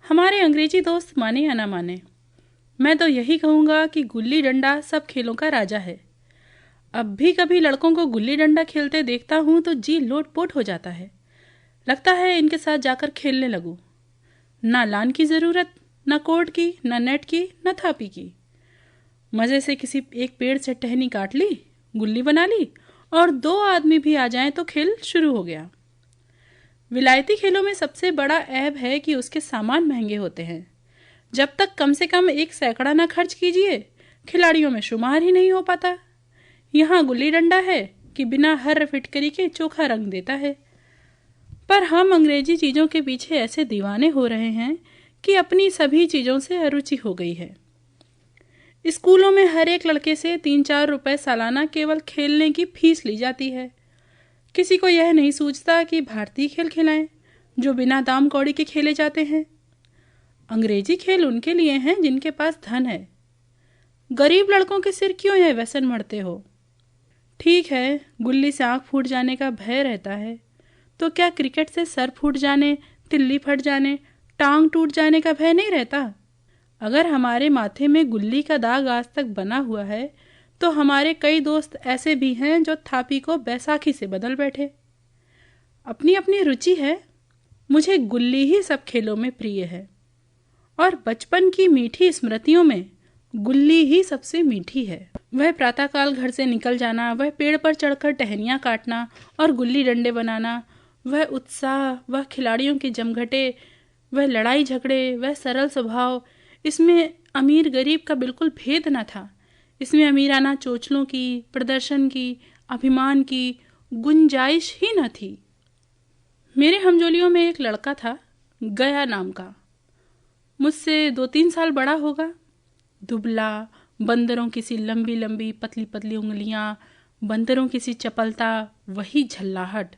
हमारे अंग्रेजी दोस्त माने या ना माने, मैं तो यही कहूँगा कि गुल्ली डंडा सब खेलों का राजा है। अब भी कभी लड़कों को गुल्ली डंडा खेलते देखता हूँ तो जी लोटपोट हो जाता है। लगता है इनके साथ जाकर खेलने लगूं। ना लान की ज़रूरत, ना कोर्ट की, ना नेट की, ना थापी की। मज़े से किसी एक पेड़ से टहनी काट ली, गुल्ली बना ली और 2 आदमी भी आ जाएं तो खेल शुरू हो गया। विलायती खेलों में सबसे बड़ा ऐब है कि उसके सामान महंगे होते हैं। जब तक कम से कम 1 सैकड़ा ना खर्च कीजिए, खिलाड़ियों में शुमार ही नहीं हो पाता। यहाँ गुल्ली डंडा है कि बिना हर फिटकरी के चोखा रंग देता है। पर हम अंग्रेजी चीज़ों के पीछे ऐसे दीवाने हो रहे हैं कि अपनी सभी चीज़ों से अरुचि हो गई है। स्कूलों में हर एक लड़के से 3-4 रुपए सालाना केवल खेलने की फीस ली जाती है। किसी को यह नहीं सूझता कि भारतीय खेल खिलाएं जो बिना दाम कौड़ी के खेले जाते हैं। अंग्रेजी खेल उनके लिए हैं जिनके पास धन है। गरीब लड़कों के सिर क्यों यह व्यसन मढ़ते हो? ठीक है, गुल्ली से आँख फूट जाने का भय रहता है, तो क्या क्रिकेट से सर फूट जाने, तिल्ली फट जाने, टांग टूट जाने का भय नहीं रहता? अगर हमारे माथे में गुल्ली का दाग आज तक बना हुआ है तो हमारे कई दोस्त ऐसे भी हैं जो थापी को बैसाखी से बदल बैठे। अपनी अपनी रुचि है। मुझे गुल्ली ही सब खेलों में प्रिय है और बचपन की मीठी स्मृतियों में गुल्ली ही सबसे मीठी है। वह प्रातःकाल घर से निकल जाना, वह पेड़ पर चढ़कर टहनियाँ काटना और गुल्ली डंडे बनाना, वह उत्साह, वह खिलाड़ियों के जमघटे, वह लड़ाई झगड़े, वह सरल स्वभाव। इसमें अमीर गरीब का बिल्कुल भेद न था। इसमें अमीराना चोचलों की, प्रदर्शन की, अभिमान की गुंजाइश ही न थी। मेरे हमजोलियों में एक लड़का था, गया नाम का। मुझसे 2-3 साल बड़ा होगा। दुबला, बंदरों की सी लंबी लंबी पतली पतली उंगलियां, बंदरों की सी चपलता, वही झल्लाहट।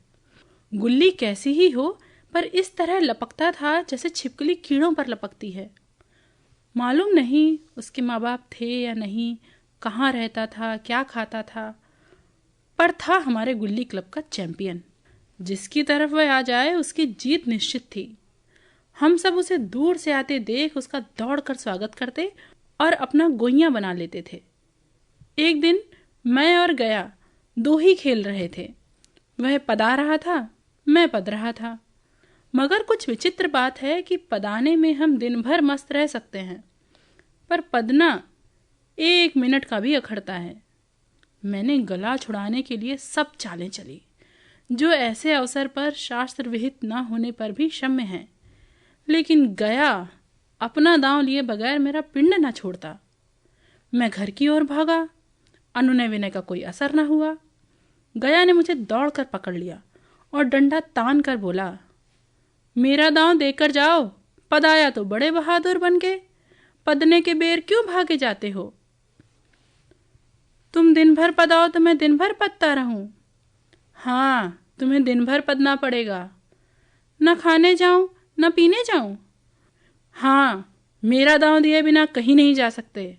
गुल्ली कैसी ही हो, पर इस तरह लपकता था जैसे छिपकली कीड़ों पर लपकती है। मालूम नहीं उसके माँ बाप थे या नहीं, कहाँ रहता था, क्या खाता था, पर था हमारे गुल्ली क्लब का चैंपियन। जिसकी तरफ वह आ जाए उसकी जीत निश्चित थी। हम सब उसे दूर से आते देख उसका दौड़कर स्वागत करते और अपना गोइयां बना लेते थे। एक दिन मैं और गया 2 ही खेल रहे थे। वह पदा रहा था, मैं पद रहा था। मगर कुछ विचित्र बात है कि पदाने में हम दिन भर मस्त रह सकते हैं, पर पदना 1 मिनट का भी अखड़ता है। मैंने गला छुड़ाने के लिए सब चालें चली जो ऐसे अवसर पर शास्त्र विहित न होने पर भी क्षम्य हैं, लेकिन गया अपना दांव लिए बगैर मेरा पिंड न छोड़ता। मैं घर की ओर भागा, अनुनय विनय का कोई असर न हुआ। गया ने मुझे दौड़कर पकड़ लिया और डंडा तान कर बोला, मेरा दांव देकर जाओ, पद आया तो बड़े बहादुर बन के, पदने के बेर क्यों भागे जाते हो? तुम दिन भर पदाओ तो मैं दिन भर पदता रहूं? हाँ, तुम्हें दिन भर पदना पड़ेगा। न खाने जाऊं न पीने जाऊं? हाँ, मेरा दांव दिए बिना कहीं नहीं जा सकते।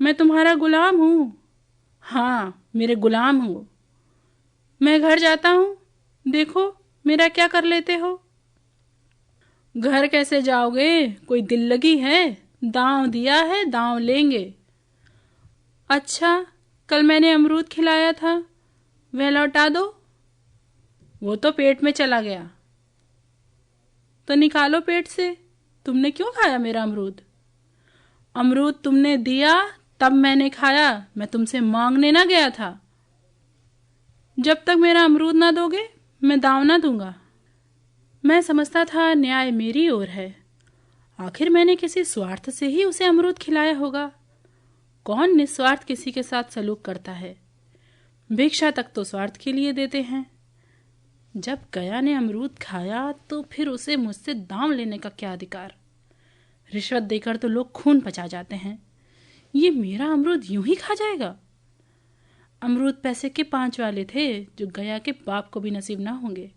मैं तुम्हारा गुलाम हूं। हाँ, मेरे गुलाम हो। मैं घर जाता हूं, देखो मेरा क्या कर लेते हो। घर कैसे जाओगे? कोई दिल लगी है? दांव दिया है, दांव लेंगे। अच्छा, कल मैंने अमरूद खिलाया था, वह लौटा दो। वो तो पेट में चला गया। तो निकालो पेट से, तुमने क्यों खाया मेरा अमरूद? अमरूद तुमने दिया तब मैंने खाया, मैं तुमसे मांगने ना गया था। जब तक मेरा अमरूद ना दोगे मैं दांव ना दूंगा। मैं समझता था न्याय मेरी ओर है। आखिर मैंने किसी स्वार्थ से ही उसे अमरूद खिलाया होगा। कौन निस्वार्थ किसी के साथ सलूक करता है? भिक्षा तक तो स्वार्थ के लिए देते हैं। जब गया ने अमरूद खाया तो फिर उसे मुझसे दाम लेने का क्या अधिकार? रिश्वत देकर तो लोग खून पचा जाते हैं, ये मेरा अमरूद यूं ही खा जाएगा? अमरूद पैसे के 5 वाले थे जो गया के बाप को भी नसीब ना होंगे।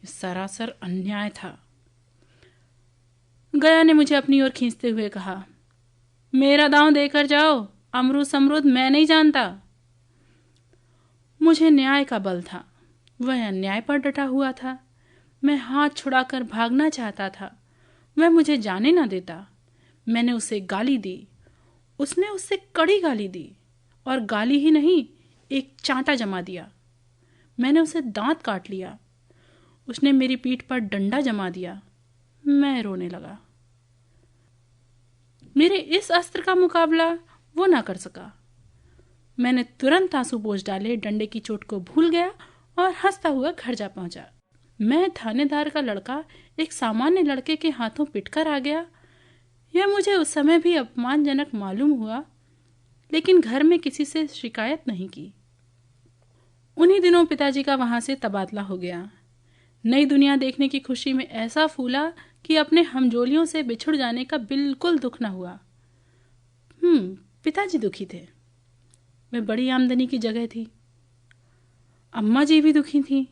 सरासर अन्याय था। गया ने मुझे अपनी ओर खींचते हुए कहा, मेरा दांव देकर जाओ, अमरूद समरूद मैं नहीं जानता। मुझे न्याय का बल था, वह अन्याय पर डटा हुआ था। मैं हाथ छुड़ाकर भागना चाहता था, वह मुझे जाने ना देता। मैंने उसे गाली दी। उसने उससे कड़ी गाली दी, और गाली ही नहीं, एक चांटा जमा दिया। मैंने उसे दांत काट लिया। उसने मेरी पीठ पर डंडा जमा दिया। मैं रोने लगा। मेरे इस अस्त्र का मुकाबला वो ना कर सका। मैंने तुरंत आंसू पोंछ डाले, डंडे की चोट को भूल गया और हंसता हुआ घर जा पहुंचा। मैं थानेदार का लड़का एक सामान्य लड़के के हाथों पिटकर आ गया, यह मुझे उस समय भी अपमानजनक मालूम हुआ, लेकिन घर में किसी से शिकायत नहीं की। उन्हीं दिनों पिताजी का वहां से तबादला हो गया। नई दुनिया देखने की खुशी में ऐसा फूला कि अपने हमजोलियों से बिछुड़ जाने का बिल्कुल दुख न हुआ। पिताजी दुखी थे। वे बड़ी आमदनी की जगह थी। अम्मा जी भी दुखी थी।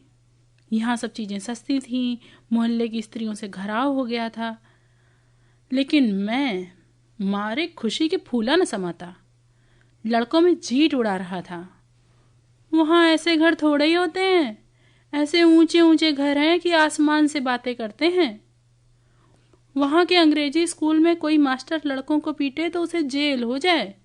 यहाँ सब चीजें सस्ती थीं, मोहल्ले की स्त्रियों से घराव हो गया था। लेकिन मैं मारे खुशी के फूला न समाता, लड़कों में जीट उड़ा रहा था। वहां ऐसे घर थोड़े ही होते हैं, ऐसे ऊंचे ऊंचे घर हैं कि आसमान से बातें करते हैं। वहां के अंग्रेजी स्कूल में कोई मास्टर लड़कों को पीटे तो उसे जेल हो जाए।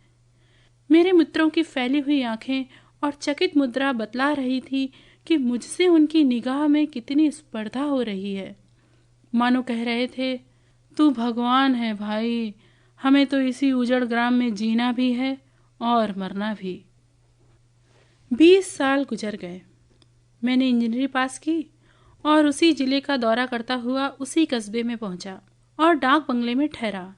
मेरे मित्रों की फैली हुई आंखें और चकित मुद्रा बतला रही थी कि मुझसे उनकी निगाह में कितनी स्पर्धा हो रही है। मानो कह रहे थे, तू भगवान है भाई, हमें तो इसी उजड़ ग्राम में जीना भी है और मरना भी। 20 साल गुजर गए। मैंने इंजीनियरिंग पास की और उसी जिले का दौरा करता हुआ उसी कस्बे में पहुंचा और डाक बंगले में ठहरा।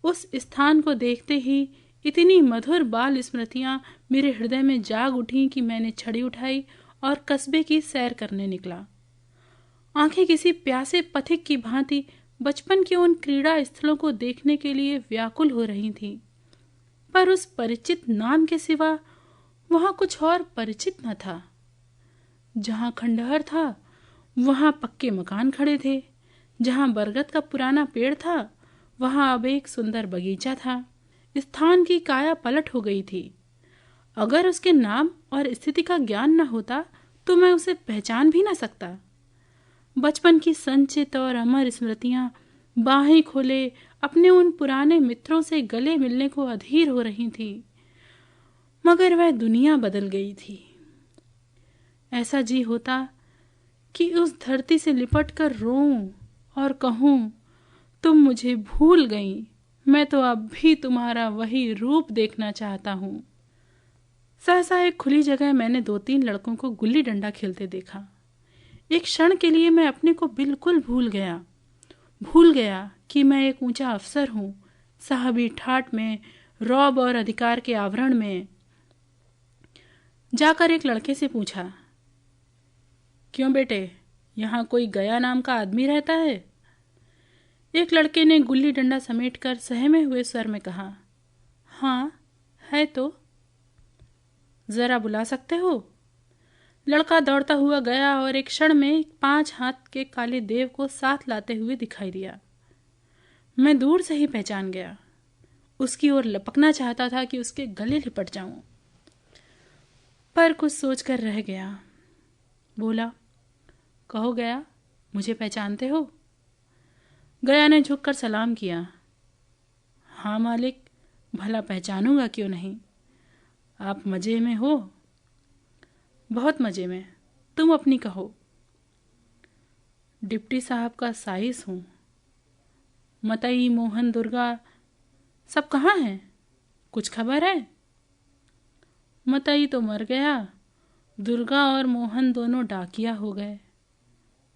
उस स्थान को देखते ही इतनी मधुर बाल स्मृतियां मेरे हृदय में जाग उठी कि मैंने छड़ी उठाई और कस्बे की सैर करने निकला। आंखें किसी प्यासे पथिक की भांति बचपन के उन क्रीड़ा स्थलों को देखने के लिए व्याकुल हो रही थीं, पर उस परिचित नाम के सिवा वहां कुछ और परिचित न था। जहां खंडहर था वहां पक्के मकान खड़े थे, जहां बरगद का पुराना पेड़ था वहां अब एक सुंदर बगीचा था। स्थान की काया पलट हो गई थी। अगर उसके नाम और स्थिति का ज्ञान न होता तो मैं उसे पहचान भी न सकता। बचपन की संचित और अमर स्मृतियां बाहें खोले अपने उन पुराने मित्रों से गले मिलने को अधीर हो रही थी, मगर वह दुनिया बदल गई थी। ऐसा जी होता कि उस धरती से लिपट कर रोऊं और कहूं, तुम मुझे भूल गई, मैं तो अब भी तुम्हारा वही रूप देखना चाहता हूं। सहसा एक खुली जगह मैंने 2-3 लड़कों को गुल्ली डंडा खेलते देखा। एक क्षण के लिए मैं अपने को बिल्कुल भूल गया कि मैं एक ऊंचा अफसर हूं, साहबी ठाट में, रौब और अधिकार के आवरण में। जाकर एक लड़के से पूछा, क्यों बेटे, यहाँ कोई गया नाम का आदमी रहता है? एक लड़के ने गुल्ली डंडा समेटकर सहमे हुए स्वर में कहा, हाँ है तो। जरा बुला सकते हो? लड़का दौड़ता हुआ गया और एक क्षण में 5 हाथ के काले देव को साथ लाते हुए दिखाई दिया। मैं दूर से ही पहचान गया। उसकी ओर लपकना चाहता था कि उसके गले लिपट जाऊं, पर कुछ सोचकर रह गया। बोला, कहो गया, मुझे पहचानते हो? गया ने झुककर सलाम किया। हाँ मालिक, भला पहचानूंगा क्यों नहीं। आप मजे में हो? बहुत मजे में। तुम अपनी कहो। डिप्टी साहब का साइस हूं। मतई, मोहन, दुर्गा सब कहाँ हैं? कुछ खबर है? मतई तो मर गया, दुर्गा और मोहन दोनों डाकिया हो गए।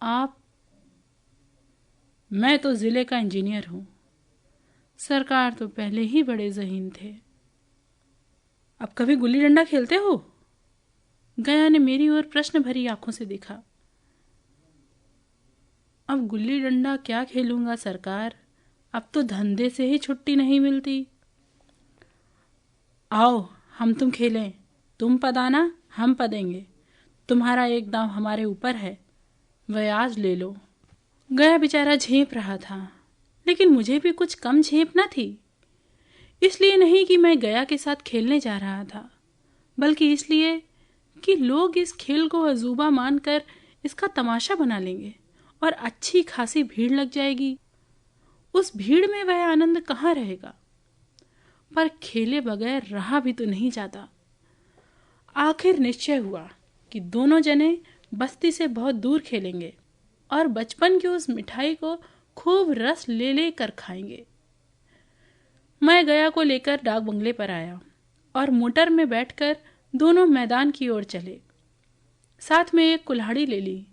आप? मैं तो जिले का इंजीनियर हूं। सरकार तो पहले ही बड़े ज़हीन थे। अब कभी गुल्ली डंडा खेलते हो? गया ने मेरी ओर प्रश्न भरी आंखों से देखा। अब गुल्ली डंडा क्या खेलूंगा सरकार, अब तो धंधे से ही छुट्टी नहीं मिलती। आओ हम तुम खेलें, तुम पदाना हम पदेंगे, तुम्हारा एक दांव हमारे ऊपर है, वह आज ले लो। गया बेचारा झेप रहा था, लेकिन मुझे भी कुछ कम झेप न थी। इसलिए नहीं कि मैं गया के साथ खेलने जा रहा था, बल्कि इसलिए कि लोग इस खेल को अजूबा मानकर इसका तमाशा बना लेंगे और अच्छी खासी भीड़ लग जाएगी। उस भीड़ में वह आनंद कहाँ रहेगा। पर खेले बगैर रहा भी तो नहीं जाता। आखिर निश्चय हुआ कि दोनों जने बस्ती से बहुत दूर खेलेंगे और बचपन की उस मिठाई को खूब रस ले ले कर खाएंगे। मैं गया को लेकर डाक बंगले पर आया और मोटर में बैठकर दोनों मैदान की ओर चले। साथ में एक कुल्हाड़ी ले ली।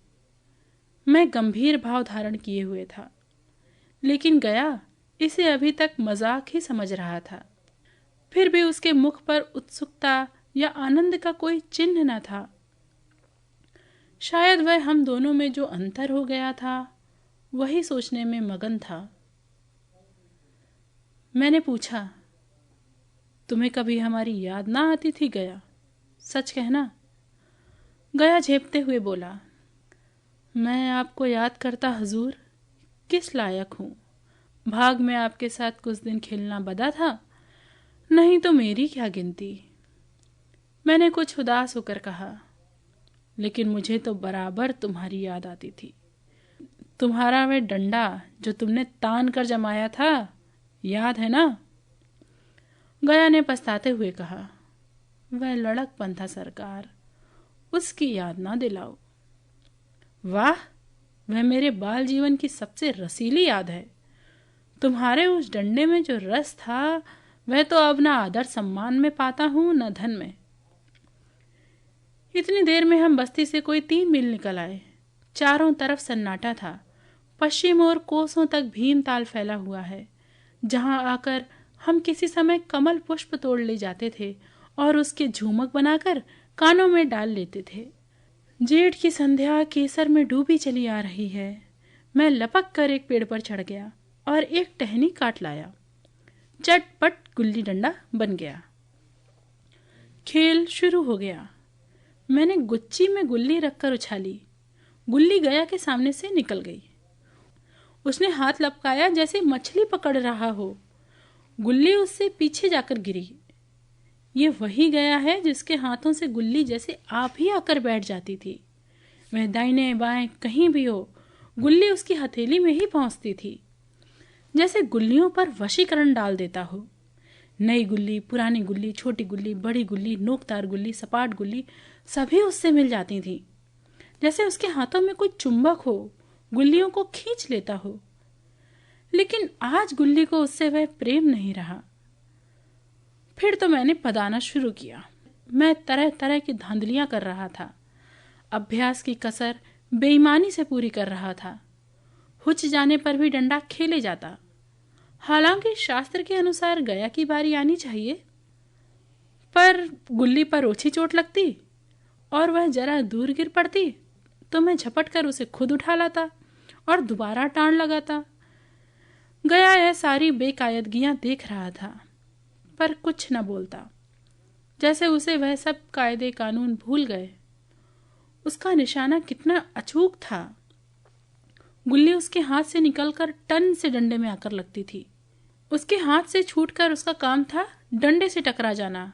मैं गंभीर भाव धारण किए हुए था, लेकिन गया इसे अभी तक मजाक ही समझ रहा था। फिर भी उसके मुख पर उत्सुकता या आनंद का कोई चिन्ह न था। शायद वह हम दोनों में जो अंतर हो गया था वही सोचने में मगन था। मैंने पूछा, तुम्हें कभी हमारी याद ना आती थी गया? सच कहना। गया झेपते हुए बोला, मैं आपको याद करता हुजूर, किस लायक हूँ। भाग में आपके साथ कुछ दिन खेलना बदा था, नहीं तो मेरी क्या गिनती। मैंने कुछ उदास होकर कहा, लेकिन मुझे तो बराबर तुम्हारी याद आती थी। तुम्हारा वह डंडा जो तुमने तान कर जमाया था, याद है ना? गया ने पछताते हुए कहा, वह लड़कपन था सरकार, उसकी याद ना दिलाओ। वाह, वह मेरे बाल जीवन की सबसे रसीली याद है। तुम्हारे उस डंडे में जो रस था वह तो अब ना आदर सम्मान में पाता हूं न धन में। इतनी देर में हम बस्ती से कोई 3 मील निकल आए। चारों तरफ सन्नाटा था। पश्चिम और कोसों तक भीमताल फैला हुआ है, जहां आकर हम किसी समय कमल पुष्प तोड़ ले जाते थे और उसके झूमक बनाकर कानों में डाल लेते थे। जेठ की संध्या केसर में डूबी चली आ रही है। मैं लपक कर एक पेड़ पर चढ़ गया और एक टहनी काट लाया। चटपट गुल्ली डंडा बन गया। खेल शुरू हो गया। मैंने गुच्ची में गुल्ली रखकर उछाली। गुल्ली गया के सामने से निकल गई। उसने हाथ लपकाया जैसे मछली पकड़ रहा हो। गुल्ली उससे पीछे जाकर गिरी। ये वही गया है जिसके हाथों से गुल्ली जैसे आप ही आकर बैठ जाती थी। वह दाहिने बाएं कहीं भी हो, गुल्ली उसकी हथेली में ही पहुंचती थी, जैसे गुल्लियों पर वशीकरण डाल देता हो। नई गुल्ली, पुरानी गुल्ली, छोटी गुल्ली, बड़ी गुल्ली, नोकदार गुल्ली, सपाट गुल्ली, सभी उससे मिल जाती थी, जैसे उसके हाथों में कोई चुंबक हो, गुल्लियों को खींच लेता हो। लेकिन आज गुल्ली को उससे वह प्रेम नहीं रहा। फिर तो मैंने पदाना शुरू किया। मैं तरह तरह की धांधलियां कर रहा था। अभ्यास की कसर बेईमानी से पूरी कर रहा था। हुच जाने पर भी डंडा खेले जाता। हालांकि शास्त्र के अनुसार गया की बारी आनी चाहिए, पर गुल्ली पर ओछी चोट लगती और वह जरा दूर गिर पड़ती तो मैं झपट कर उसे खुद उठा लाता और दोबारा टाण लगाता। गया यह सारी बेकायदगियां देख रहा था, पर कुछ न बोलता, जैसे उसे वह सब कायदे कानून भूल गए। उसका निशाना कितना अचूक था। गुल्ली उसके हाथ से निकलकर टन से डंडे में आकर लगती थी। उसके हाथ से छूटकर उसका काम था डंडे से टकरा जाना।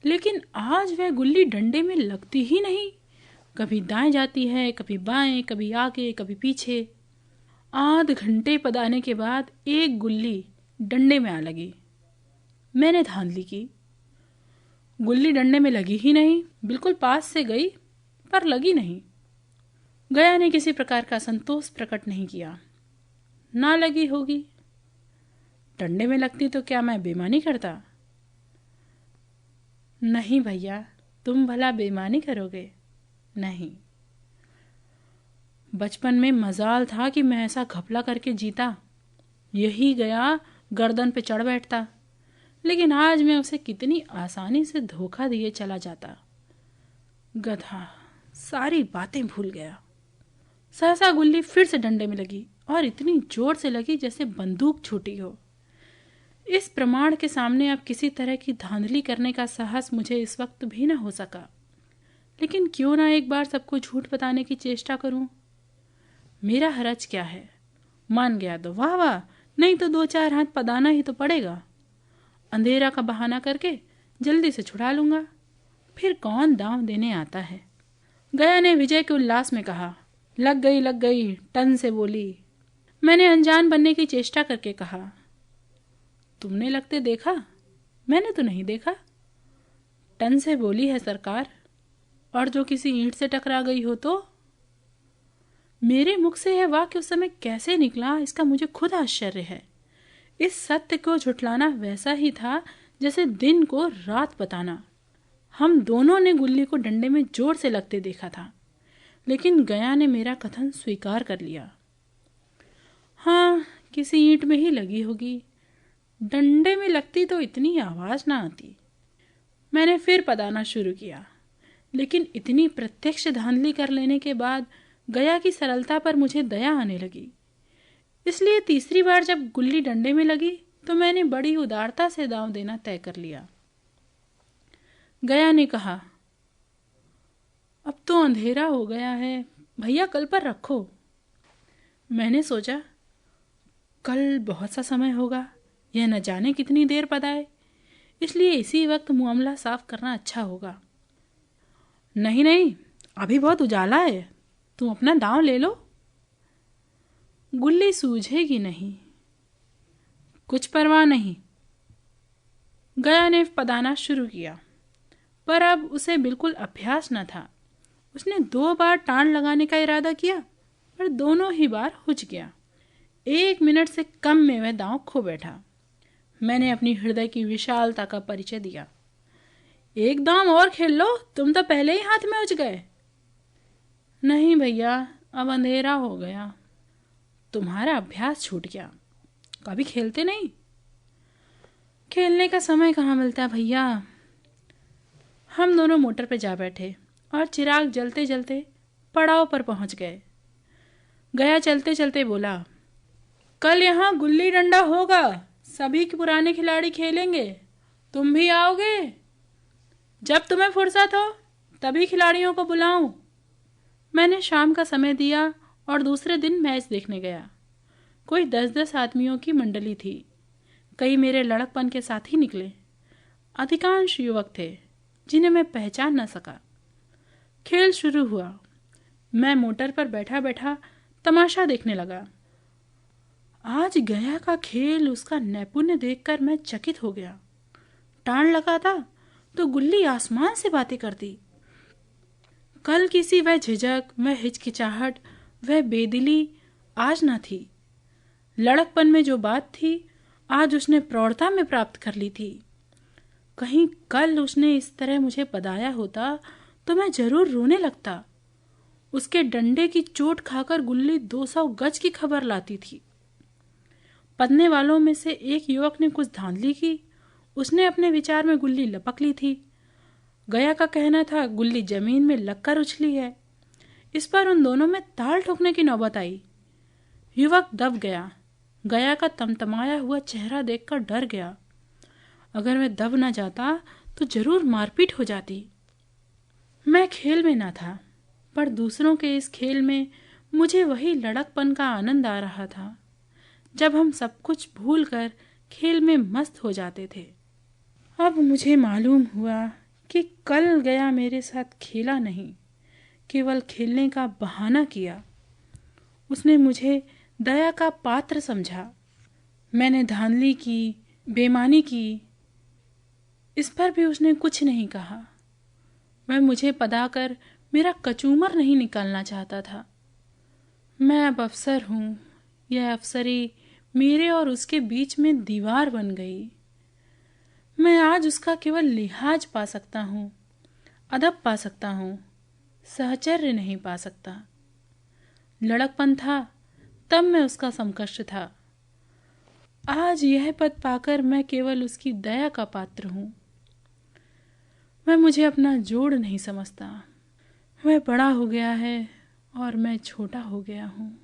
लेकिन आज वह गुल्ली डंडे में लगती ही नहीं। कभी दाएं जाती है, कभी बाएं, कभी आगे, कभी पीछे। आध घंटे पदाने के बाद एक गुल्ली डंडे में आ लगी। मैंने धांधली की। गुल्ली डंडे में लगी ही नहीं। बिल्कुल पास से गई, पर लगी नहीं। गया ने किसी प्रकार का संतोष प्रकट नहीं किया। ना लगी होगी। डंडे में लगती तो क्या मैं बेईमानी करता? नहीं भैया, तुम भला बेईमानी करोगे? नहीं। बचपन में मजाल था कि मैं ऐसा घपला करके जीता। यही गया गर्दन पे चढ़ बैठता, लेकिन आज मैं उसे कितनी आसानी से धोखा दिए चला जाता। गधा, सारी बातें भूल गया। सहसा गुल्ली फिर से डंडे में लगी और इतनी जोर से लगी जैसे बंदूक छूटी हो। इस प्रमाण के सामने अब किसी तरह की धांधली करने का साहस मुझे इस वक्त भी न हो सका। लेकिन क्यों ना एक बार सबको झूठ बताने की चेष्टा करूं। मेरा हरज क्या है? मान गया तो वाह वाह, नहीं तो 2-4 हाथ पदाना ही तो पड़ेगा। अंधेरा का बहाना करके जल्दी से छुड़ा लूंगा। फिर कौन दांव देने आता है। गया ने विजय के उल्लास में कहा, लग गई, टन से बोली। मैंने अनजान बनने की चेष्टा करके कहा, तुमने लगते देखा? मैंने तो नहीं देखा। टन से बोली है सरकार, और जो किसी ईंट से टकरा गई हो तो? मेरे मुख से यह वाक्य उस समय कैसे निकला, इसका मुझे खुद आश्चर्य है। इस सत्य को झुठलाना वैसा ही था जैसे दिन को रात बताना। हम दोनों ने गुल्ली को डंडे में जोर से लगते देखा था, लेकिन गया ने मेरा कथन स्वीकार कर लिया। हाँ, किसी ईंट में ही लगी होगी। डंडे में लगती तो इतनी आवाज ना आती। मैंने फिर पदाना शुरू किया, लेकिन इतनी प्रत्यक्ष धांधली कर लेने के बाद गया की सरलता पर मुझे दया आने लगी। इसलिए तीसरी बार जब गुल्ली डंडे में लगी तो मैंने बड़ी उदारता से दांव देना तय कर लिया। गया ने कहा, अब तो अंधेरा हो गया है, भैया कल पर रखो। मैंने सोचा, कल बहुत सा समय होगा, यह न जाने कितनी देर पदाए, इसलिए इसी वक्त मामला साफ करना अच्छा होगा। नहीं नहीं, अभी बहुत उजाला है, तुम अपना दांव ले लो, गुल्ली सूझेगी नहीं। कुछ परवाह नहीं। गया ने पदाना शुरू किया, पर अब उसे बिल्कुल अभ्यास न था। उसने 2 बार टाण लगाने का इरादा किया, पर दोनों ही बार हुच गया। 1 मिनट से कम में वह दांव खो बैठा। मैंने अपनी हृदय की विशालता का परिचय दिया। एक दांव और खेल लो, तुम तो पहले ही हाथ में उच गए। नहीं भैया, अब अंधेरा हो गया, तुम्हारा अभ्यास छूट गया, कभी खेलते नहीं। खेलने का समय कहाँ मिलता भैया। हम दोनों मोटर पर जा बैठे और चिराग जलते जलते पड़ाव पर पहुंच गए। गया चलते चलते बोला, कल यहाँ गुल्ली डंडा होगा, सभी पुराने खिलाड़ी खेलेंगे, तुम भी आओगे? जब तुम्हें फुर्सत हो तभी खिलाड़ियों को बुलाऊं। मैंने शाम का समय दिया और दूसरे दिन मैच देखने गया। कोई 10-10 आदमियों की मंडली थी। कई मेरे लड़कपन के साथी निकले। अधिकांश युवक थे जिन्हें मैं पहचान न सका। खेल शुरू हुआ। मैं मोटर पर बैठा बैठा तमाशा देखने लगा। आज गया का खेल, उसका नैपुण्य देखकर मैं चकित हो गया। टाण लगाता तो गुल्ली आसमान से बातें करती। कल किसी वह झिझक, वह हिचकिचाहट, वह बेदिली आज ना थी। लड़कपन में जो बात थी आज उसने प्रौढ़ता में प्राप्त कर ली थी। कहीं कल उसने इस तरह मुझे पदाया होता तो मैं जरूर रोने लगता। उसके डंडे की चोट खाकर गुल्ली 200 गज की खबर लाती थी। पदने वालों में से एक युवक ने कुछ धांधली की। उसने अपने विचार में गुल्ली लपक ली थी। गया का कहना था गुल्ली जमीन में लगकर उछली है। इस पर उन दोनों में ताल ठोकने की नौबत आई। युवक दब गया। गया का तमतमाया हुआ चेहरा देखकर डर गया। अगर मैं दब न जाता तो जरूर मारपीट हो जाती। मैं खेल में न था, पर दूसरों के इस खेल में मुझे वही लड़कपन का आनंद आ रहा था जब हम सब कुछ भूलकर खेल में मस्त हो जाते थे। अब मुझे मालूम हुआ कि कल गया मेरे साथ खेला नहीं, केवल खेलने का बहाना किया। उसने मुझे दया का पात्र समझा। मैंने धांधली की, बेईमानी की, इस पर भी उसने कुछ नहीं कहा। वह मुझे पदाकर मेरा कचूमर नहीं निकालना चाहता था। मैं अब अफसर हूँ। यह अफसरी मेरे और उसके बीच में दीवार बन गई। मैं आज उसका केवल लिहाज पा सकता हूँ, अदब पा सकता हूँ, सहचर्य नहीं पा सकता। लड़कपन था तब मैं उसका समकक्ष था। आज यह पद पाकर मैं केवल उसकी दया का पात्र हूँ। वह मुझे अपना जोड़ नहीं समझता। वह बड़ा हो गया है और मैं छोटा हो गया हूँ।